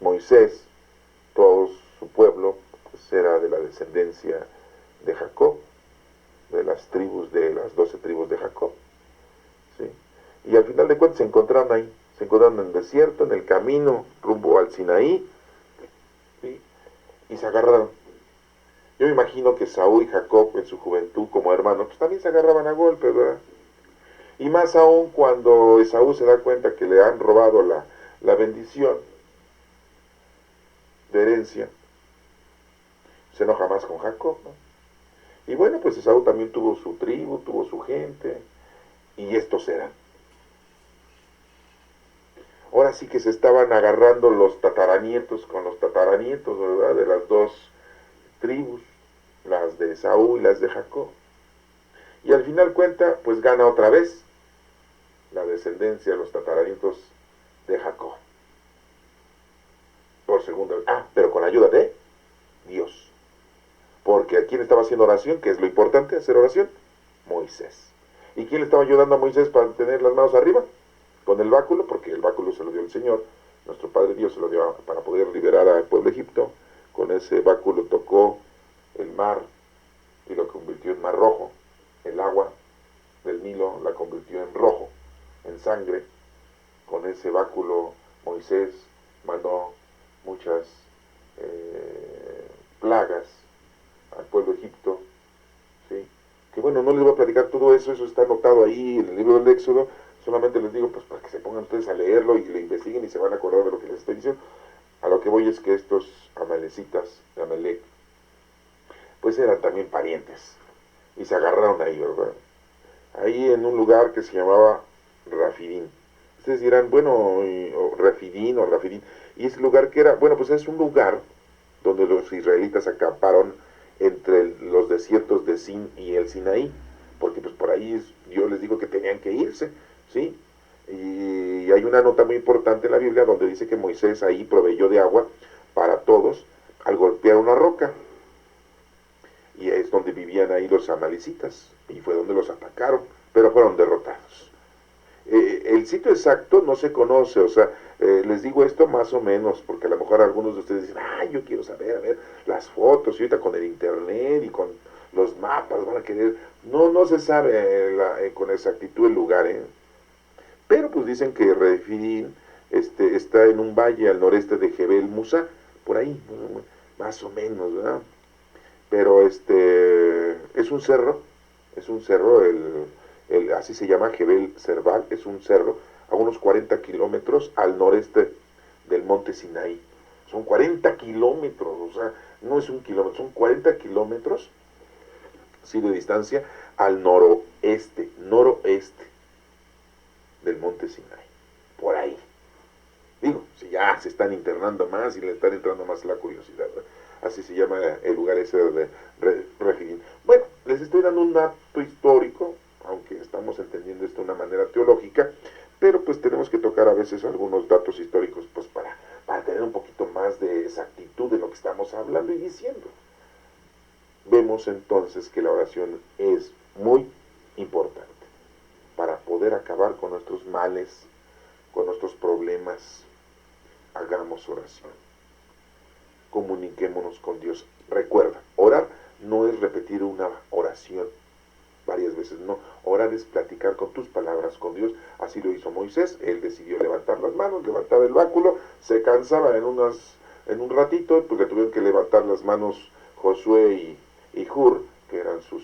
Moisés, todo su pueblo, pues era de la descendencia de Jacob, de las 12 tribus de Jacob, ¿sí? Y al final de cuentas se encontraron ahí, se encontraron en el desierto, en el camino rumbo al Sinaí, ¿sí? Y se agarraron. Yo me imagino que Saúl y Jacob en su juventud como hermanos, pues también se agarraban a golpes, ¿verdad? Y más aún cuando Esaú se da cuenta que le han robado la bendición de herencia, se enoja más con Jacob, ¿no? Y bueno, pues Esaú también tuvo su tribu, tuvo su gente, y estos eran. Ahora sí que se estaban agarrando los tataranietos con los tataranietos, ¿verdad? De las dos tribus, las de Esaú y las de Jacob. Y al final cuenta, pues gana otra vez la descendencia, los tataranietos de Jacob. Por segunda vez. Ah, pero con ayuda de Dios. Porque ¿a quién estaba haciendo oración? ¿Qué es lo importante, hacer oración? Moisés. ¿Y quién le estaba ayudando a Moisés para tener las manos arriba? Con el báculo, porque el báculo se lo dio el Señor. Nuestro Padre Dios se lo dio para poder liberar al pueblo de Egipto. Con ese báculo tocó el mar y lo convirtió en mar rojo. El agua del Nilo la convirtió en rojo, en sangre. Con ese báculo Moisés mandó muchas plagas al pueblo de Egipto, ¿sí? Que bueno, no les voy a platicar todo eso, eso está anotado ahí en el libro del Éxodo, solamente les digo pues para que se pongan ustedes a leerlo y le investiguen y se van a acordar de lo que les estoy diciendo. A lo que voy es que estos amalecitas de Amalek, pues eran también parientes, y se agarraron ahí, ¿verdad? Ahí en un lugar que se llamaba Rafidín. Ustedes dirán, bueno, o Rafidín, y ese lugar que era, bueno, pues es un lugar donde los israelitas acamparon entre los desiertos de Sin y el Sinaí, porque pues por ahí yo les digo que tenían que irse, ¿sí? Y hay una nota muy importante en la Biblia donde dice que Moisés ahí proveyó de agua para todos al golpear una roca, y es donde vivían ahí los amalecitas, y fue donde los atacaron, pero fueron derrotados. El sitio exacto no se conoce, o sea, les digo esto más o menos, porque a lo mejor algunos de ustedes dicen, ay, yo quiero saber, a ver, las fotos, y ahorita con el internet y con los mapas van a querer, no se sabe con exactitud el lugar, pero pues dicen que Refidim está en un valle al noreste de Jebel Musa, por ahí, más o menos, ¿verdad? Pero es un cerro, así se llama Jebel Cerval, es un cerro a unos 40 kilómetros al noreste del monte Sinaí. Son 40 kilómetros, o sea, no es un kilómetro, son 40 kilómetros, sí, de distancia al noroeste del monte Sinaí, por ahí. Digo, si ya se están internando más y le están entrando más la curiosidad, ¿verdad? Así se llama el lugar ese de Refidim. Bueno, les estoy dando un dato histórico, aunque estamos entendiendo esto de una manera teológica, pero pues tenemos que tocar a veces algunos datos históricos pues para tener un poquito más de exactitud de lo que estamos hablando y diciendo. Vemos entonces que la oración es muy importante para poder acabar con nuestros males, con nuestros problemas. Hagamos oración, comuniquémonos con Dios. Recuerda, orar no es repetir una oración varias veces, no. Orar es platicar con tus palabras con Dios. Así lo hizo Moisés. Él decidió levantar las manos, levantar el báculo, se cansaba en un ratito, pues le tuvieron que levantar las manos Josué y Hur, que eran sus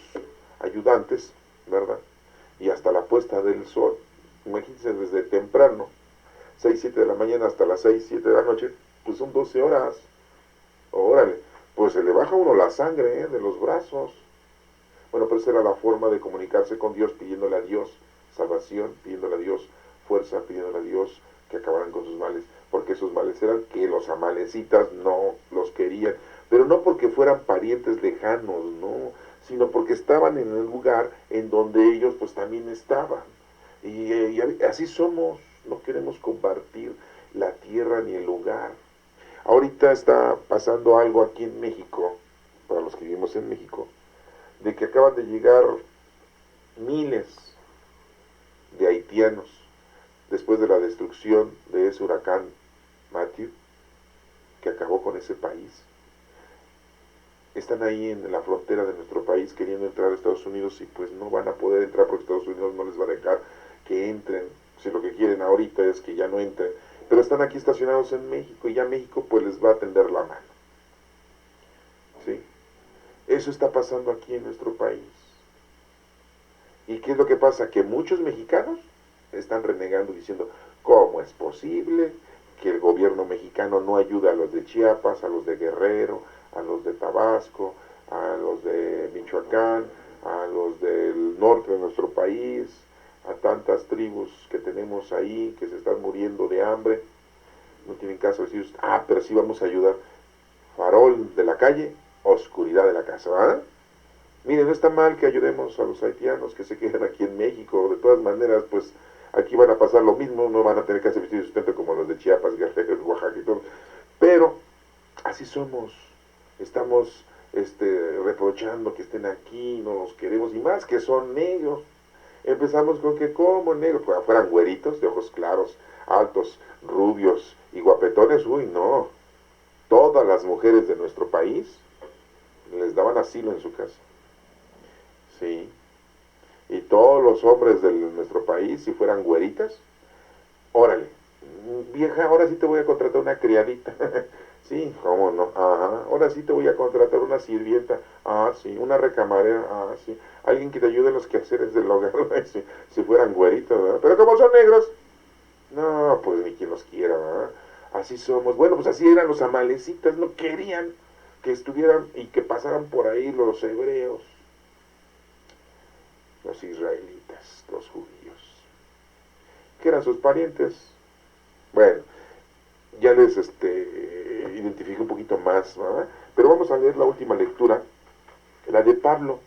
ayudantes, ¿verdad? Y hasta la puesta del sol, imagínense, desde temprano, 6 7 de la mañana hasta las 6 7 de la noche, pues son 12 horas. Órale, pues se le baja a uno la sangre, de los brazos. Bueno, pero esa era la forma de comunicarse con Dios, pidiéndole a Dios salvación, pidiéndole a Dios fuerza, pidiéndole a Dios que acabaran con sus males, porque esos males eran que los amalecitas no los querían, pero no porque fueran parientes lejanos, no, sino porque estaban en el lugar en donde ellos pues también estaban. Y así somos, no queremos compartir la tierra ni el lugar. Ahorita está pasando algo aquí en México, para los que vivimos en México, de que acaban de llegar miles de haitianos después de la destrucción de ese huracán Matthew, que acabó con ese país. Están ahí en la frontera de nuestro país queriendo entrar a Estados Unidos y pues no van a poder entrar porque Estados Unidos no les va a dejar que entren. Si lo que quieren ahorita es que ya no entren, pero están aquí estacionados en México y ya México pues les va a tender la mano. ¿Sí? Eso está pasando aquí en nuestro país. ¿Y qué es lo que pasa? Que muchos mexicanos están renegando diciendo, ¿cómo es posible que el gobierno mexicano no ayuda a los de Chiapas, a los de Guerrero, a los de Tabasco, a los de Michoacán, a los del norte de nuestro país, a tantas tribus que tenemos ahí que se están muriendo de hambre? No tienen caso decir, pero sí vamos a ayudar. Farol de la calle, oscuridad de la casa, ¿verdad? Miren, no está mal que ayudemos a los haitianos que se quedan aquí en México. De todas maneras, pues aquí van a pasar lo mismo, no van a tener que hacer vestido de sustento como los de Chiapas, Guerrero, Oaxaca y todo. Pero así somos. Estamos reprochando que estén aquí, no los queremos, y más que son negros. Empezamos con que como negros, pues fueran güeritos, de ojos claros, altos, rubios y guapetones. Uy, no. Todas las mujeres de nuestro país les daban asilo en su casa. Sí. Y todos los hombres de nuestro país, si fueran güeritas, órale, vieja, ahora sí te voy a contratar una criadita. Sí, cómo no, ajá, ahora sí te voy a contratar una sirvienta. Ah, sí, una recamarera. Ah, sí, alguien que te ayude en los quehaceres del hogar. Sí, si fueran güeritos, ¿verdad? Pero como son negros, no, pues ni quien los quiera, ¿verdad? Así somos. Bueno, pues así eran los amalecitas, no querían que estuvieran y que pasaran por ahí los hebreos, los israelitas, los judíos, que eran sus parientes. Bueno, ya les identifico un poquito más, ¿verdad? Pero vamos a leer la última lectura, la de Pablo,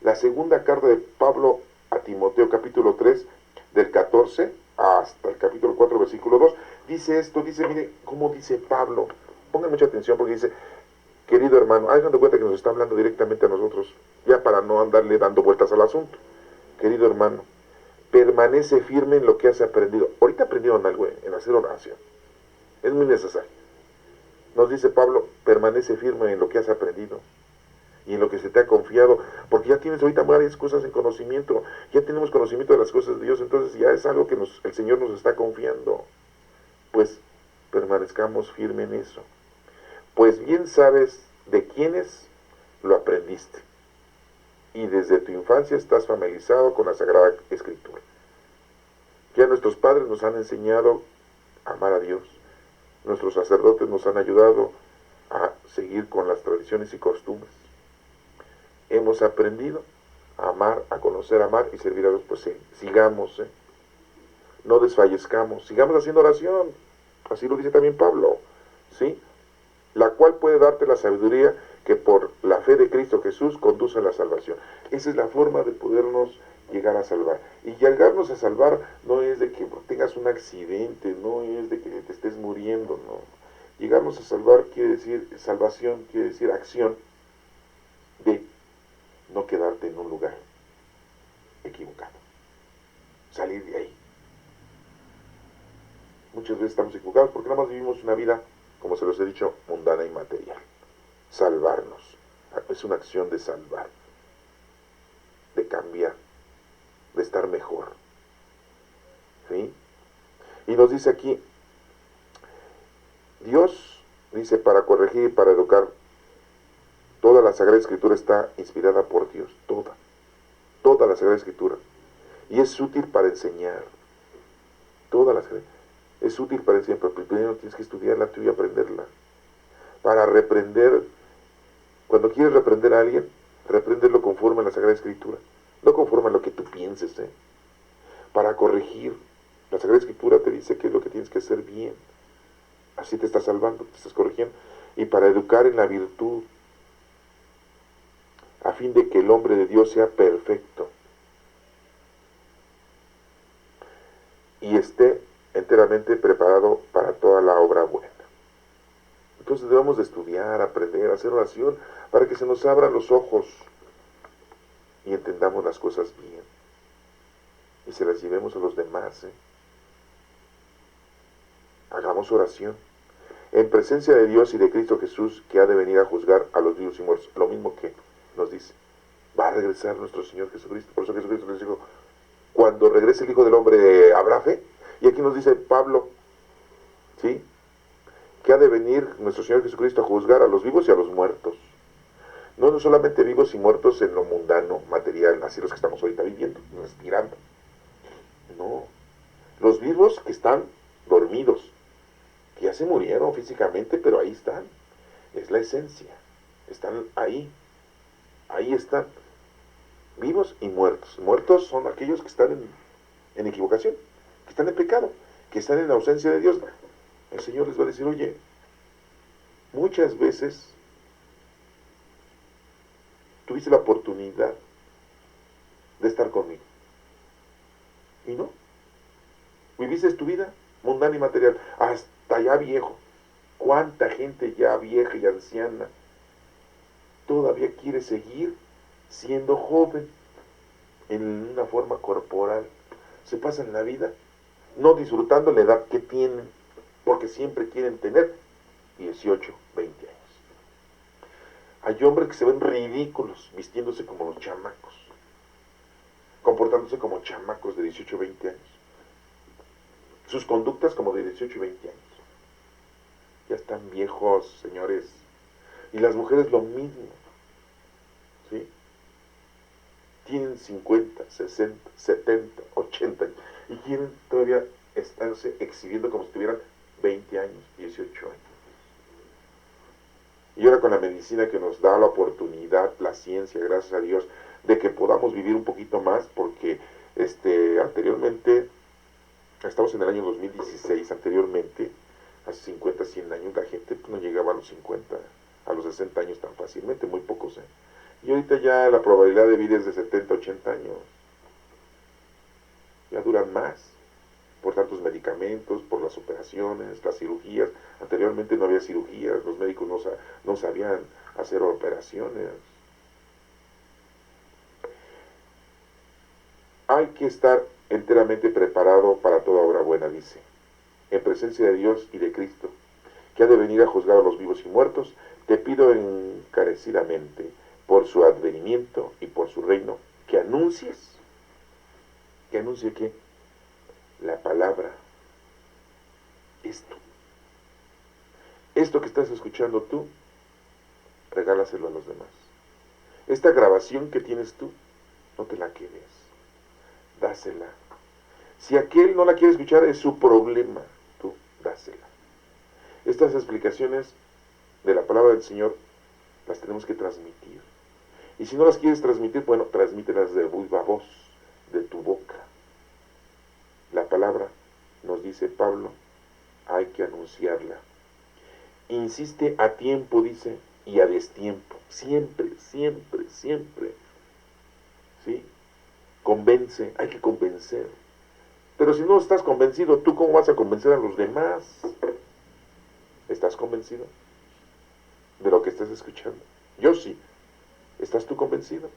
la segunda carta de Pablo a Timoteo, capítulo 3, del 14 hasta el capítulo 4, versículo 2. Dice esto, dice, mire, cómo dice Pablo. Pongan mucha atención porque dice, querido hermano, hagan de cuenta que nos está hablando directamente a nosotros, ya para no andarle dando vueltas al asunto. Querido hermano, permanece firme en lo que has aprendido. Ahorita aprendieron algo en hacer oración. Es muy necesario. Nos dice Pablo, permanece firme en lo que has aprendido y en lo que se te ha confiado, porque ya tienes ahorita varias cosas en conocimiento, ya tenemos conocimiento de las cosas de Dios, entonces ya es algo que el Señor nos está confiando. Pues permanezcamos firmes en eso. Pues bien sabes de quiénes lo aprendiste y desde tu infancia estás familiarizado con la Sagrada Escritura. Ya nuestros padres nos han enseñado a amar a Dios. Nuestros sacerdotes nos han ayudado a seguir con las tradiciones y costumbres. Hemos aprendido a amar, a conocer, a amar y servir a Dios. Pues sigamos, no desfallezcamos, sigamos haciendo oración. Así lo dice también Pablo, ¿sí? La cual puede darte la sabiduría que por la fe de Cristo Jesús conduce a la salvación. Esa es la forma de podernos llegar a salvar. Y llegarnos a salvar no es de que tengas un accidente, no es de que te estés muriendo, no. Llegarnos a salvar quiere decir salvación, quiere decir acción de no quedarte en un lugar equivocado. Salir de ahí. Muchas veces estamos equivocados porque nada más vivimos una vida, como se los he dicho, mundana y material. Salvarnos. Es una acción de salvar, de cambiar, de estar mejor. ¿Sí? Y nos dice aquí, Dios dice para corregir y para educar. Toda la Sagrada Escritura está inspirada por Dios, toda la Sagrada Escritura. Y es útil para enseñar, toda la Sagrada es útil para enseñar, pero primero tienes que estudiarla tú y aprenderla. Para reprender, cuando quieres reprender a alguien, repréndelo conforme a la Sagrada Escritura, no conforme a lo que tú pienses. Para corregir, la Sagrada Escritura te dice qué es lo que tienes que hacer bien. Así te estás salvando, te estás corrigiendo. Y para educar en la virtud, a fin de que el hombre de Dios sea perfecto y esté enteramente preparado para toda la obra buena. Entonces debemos de estudiar, aprender, hacer oración, para que se nos abran los ojos y entendamos las cosas bien y se las llevemos a los demás. Hagamos oración en presencia de Dios y de Cristo Jesús, que ha de venir a juzgar a los vivos y muertos. Lo mismo que nos dice, va a regresar nuestro Señor Jesucristo. Por eso Jesucristo les dijo, cuando regrese el Hijo del Hombre, ¿habrá fe? Y aquí nos dice Pablo, ¿sí?, que ha de venir nuestro Señor Jesucristo a juzgar a los vivos y a los muertos. No solamente vivos y muertos en lo mundano, material, así los que estamos ahorita viviendo, respirando. No, los vivos que están dormidos, que ya se murieron físicamente, pero ahí están. Es la esencia. Están ahí. Ahí están. Vivos y muertos. Muertos son aquellos que están en equivocación, que están en pecado, que están en ausencia de Dios. El Señor les va a decir, oye, muchas veces tuviste la oportunidad de estar conmigo. Y no. Viviste tu vida mundana y material, hasta ya viejo. ¿Cuánta gente ya vieja y anciana todavía quiere seguir siendo joven en una forma corporal? Se pasan la vida no disfrutando la edad que tienen, porque siempre quieren tener 18, 20 años. Hay hombres que se ven ridículos vistiéndose como los chamacos, comportándose como chamacos de 18, 20 años. Sus conductas como de 18 y 20 años. Ya están viejos, señores. Y las mujeres lo mismo. ¿Sí? Tienen 50, 60, 70, 80 años. Y quieren todavía estarse exhibiendo como si tuvieran 20 años, 18 años. Y ahora con la medicina que nos da la oportunidad, la ciencia, gracias a Dios, de que podamos vivir un poquito más, porque anteriormente, estamos en el año 2016, anteriormente, hace 50, 100 años, la gente pues, no llegaba a los 50, a los 60 años tan fácilmente, muy pocos. Y ahorita ya la probabilidad de vida es de 70, 80 años. Ya duran más, por tantos medicamentos, por las operaciones, las cirugías. Anteriormente no había cirugías, los médicos no sabían hacer operaciones. Hay que estar enteramente preparado para toda obra buena, dice, en presencia de Dios y de Cristo, que ha de venir a juzgar a los vivos y muertos. Te pido encarecidamente, por su advenimiento y por su reino, que anuncies. ¿Que anuncie qué? La palabra. Esto que estás escuchando tú, regálaselo a los demás. Esta grabación que tienes tú, no te la quedes, dásela. Si aquel no la quiere escuchar, es su problema, tú dásela. Estas explicaciones de la palabra del Señor las tenemos que transmitir. Y si no las quieres transmitir, bueno, transmítelas de viva voz, de tu boca. La palabra, nos dice Pablo, hay que anunciarla. Insiste a tiempo, dice, y a destiempo. Siempre, siempre, siempre. ¿Sí? Convence, hay que convencer. Pero si no estás convencido, ¿tú cómo vas a convencer a los demás? ¿Estás convencido de lo que estás escuchando? Yo sí. ¿Estás tú convencido?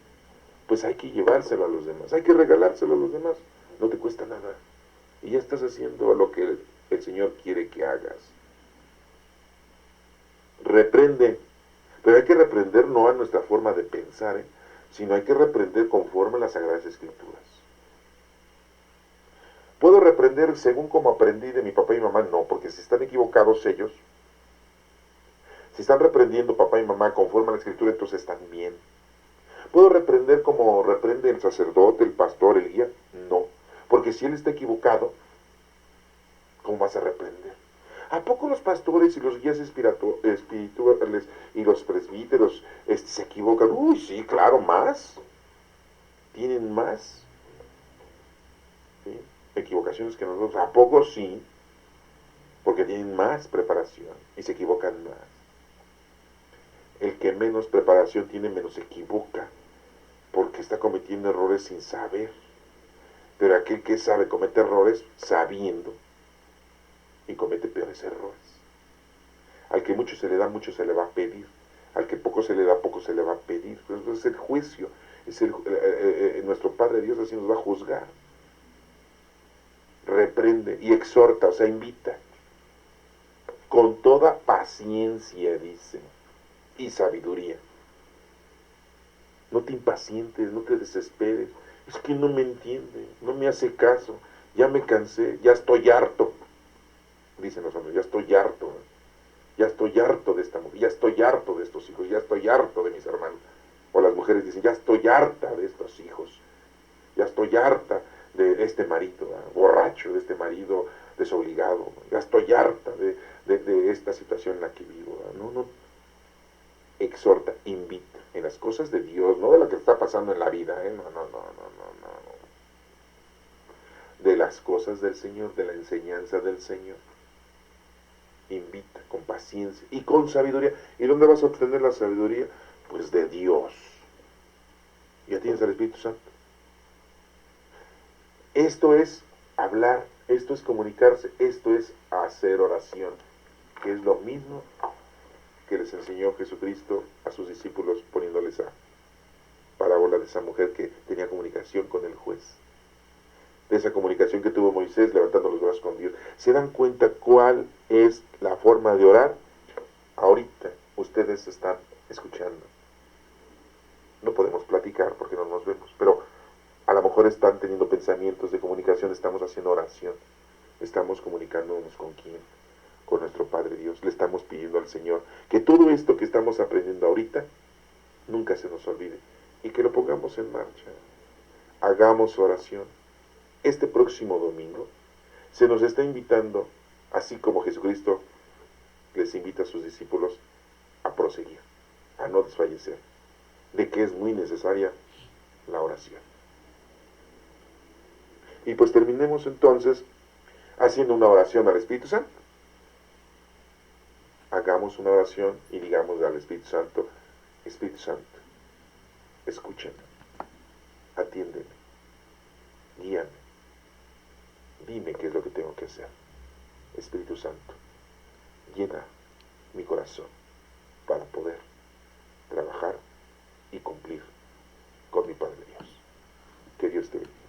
Pues hay que llevárselo a los demás, hay que regalárselo a los demás. No te cuesta nada. Y ya estás haciendo lo que el Señor quiere que hagas. Reprende, pero hay que reprender no a nuestra forma de pensar, sino hay que reprender conforme a las Sagradas Escrituras. ¿Puedo reprender según como aprendí de mi papá y mi mamá? No, porque si están equivocados ellos, si están reprendiendo papá y mamá conforme a la Escritura, entonces están bien. ¿Puedo reprender como reprende el sacerdote, el pastor, el guía? No, porque si él está equivocado, ¿cómo vas a reprender? ¿A poco los pastores y los guías espirituales y los presbíteros se equivocan? Uy, sí, claro, más. ¿Tienen más? ¿Sí? Equivocaciones que nosotros. ¿A poco sí? Porque tienen más preparación y se equivocan más. El que menos preparación tiene, menos se equivoca, porque está cometiendo errores sin saber. Pero aquel que sabe comete errores sabiendo y comete peores errores. Al que mucho se le da, mucho se le va a pedir. Al que poco se le da, poco se le va a pedir. Pero es el juicio. Nuestro Padre Dios así nos va a juzgar. Reprende y exhorta, o sea, invita. Con toda paciencia, dice, y sabiduría. No te impacientes, no te desesperes. Es que no me entiende, no me hace caso. Ya me cansé, ya estoy harto. Dicen los hombres, ya estoy harto. Ya estoy harto de esta mujer, ya estoy harto de estos hijos, ya estoy harto de mis hermanos. harta de estos hijos, ya estoy harta de este marido borracho, de este marido desobligado, ya estoy harta de esta situación en la que vivo. No, no, exhorta, invita en las cosas de Dios, no de lo que está pasando en la vida, no, no, no, no, no, no. De las cosas del Señor, de la enseñanza del Señor. Invita con paciencia y con sabiduría. ¿Y dónde vas a obtener la sabiduría? Pues de Dios. Ya tienes al Espíritu Santo. Esto es hablar, esto es comunicarse, esto es hacer oración, que es lo mismo que les enseñó Jesucristo a sus discípulos poniéndoles a parábola de esa mujer que tenía comunicación con el juez. De esa comunicación que tuvo Moisés levantando los brazos con Dios. ¿Se dan cuenta cuál es la forma de orar? Ahorita ustedes están escuchando. No podemos platicar porque no nos vemos, pero a lo mejor están teniendo pensamientos de comunicación, estamos haciendo oración, estamos comunicándonos con quién, con nuestro Padre Dios. Le estamos pidiendo al Señor que todo esto que estamos aprendiendo ahorita nunca se nos olvide y que lo pongamos en marcha. Hagamos oración. Este próximo domingo se nos está invitando, así como Jesucristo les invita a sus discípulos, a proseguir, a no desfallecer, de que es muy necesaria la oración. Y pues terminemos entonces haciendo una oración al Espíritu Santo. Hagamos una oración y digamos al Espíritu Santo, Espíritu Santo, escúchame, atiéndeme, guíame, dime qué es lo que tengo que hacer. Espíritu Santo, llena mi corazón para poder trabajar y cumplir con mi Padre Dios. Que Dios te bendiga.